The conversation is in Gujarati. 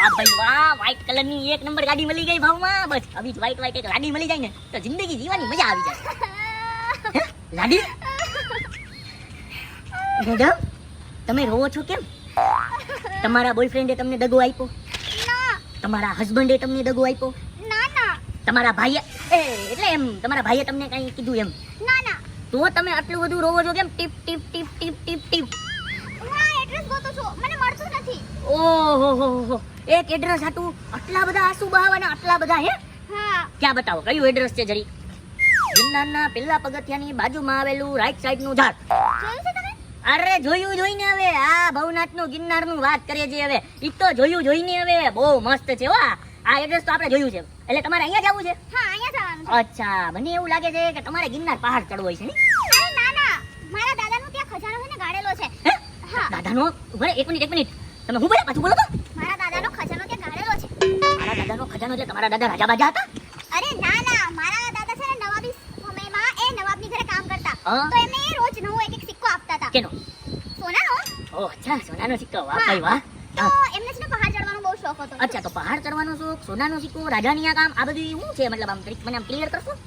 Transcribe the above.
વાહ ભાઈ વાહ, વ્હાઈટ કલરની એક નંબર ગાડી મળી ગઈ ભાવમાં. બસ આવી જ વ્હાઈટ એક લાડી મળી જાય ને તો જિંદગી જીવવાની મજા આવી જાય. હે? લાડી મેડમ, તમે રોવો છો કેમ? તમારા બોયફ્રેન્ડે તમને દગો આપ્યો? ના તમારા હસબન્ડે તમને દગો આપ્યો? ના ના તમારા ભાઈએ એટલે એમ તમારા ભાઈએ તમને કઈ કીધું એમ? ના ના તો તમે આટલું બધું રોવો છો કેમ? Tip tip tip tip tip tip. હું આ એડ્રેસ ગોતું છું, મને મળતું નથી. ઓહો હો હો, એક એડ્રેસ હાટું આટલા બધા આંસુ બહાવવાના, આટલા બધા? હે, હા ક્યાં બતાવો, કયું એડ્રેસ છે જરી? ગિરનારના પેલા પગથિયાની બાજુમાં આવેલું રાઈટ સાઈડનું ઝાડ. જોયું છે તમે? અરે જોયું જોઈને હવે આ ભવનાથનું ગિરનારનું વાત કરીએ છીએ હવે. ઈ તો જોયું જોઈને હવે બહુ મસ્ત છે હો. આ એડ્રેસ તો આપણે જોયું છે. એટલે તમારે અહીંયા જવું છે? હા અહીંયા જવાનું છે. અચ્છા, મને એવું લાગે છે કે તમારે ગિરનાર પહાડ ચડવો છે ને? અરે ના ના, મારા દાદાનો ત્યાં ખજાનો છે ને ગાળેલો છે. હે? હા દાદાનો? ઉભા રહો, એક મિનિટ. તમે હું બોલ્યા? પાછું બોલો તો. મારા દાદાનો ખજાનો ત્યાં ગાળેલો છે. મારા દાદાનો ખજાનો એટલે તમારા દાદા રાજા બાજા હતા? અરે ના ના, મારા દાદા છે ને નવાબી સમયમાં એ નવાબની ઘરે કામ કરતા. હા. તો એમને રોજ નવો એક એક સિક્કો આપતા હતા. કેનો? સોનાનો. ઓહ અચ્છા, સોનાનો સિક્કો. વાહ હા. ભાઈ વાહ. તો એમને છે ને પહાડ ચડવાનો બહુ શોખ હતો. અચ્છા, તો પહાડ ચડવાનો શોખ, સોનાનો સિક્કો, રાજાની આ કામ, આ બધું શું છે? મતલબ આમ મને આમ ક્લિયર કરશો?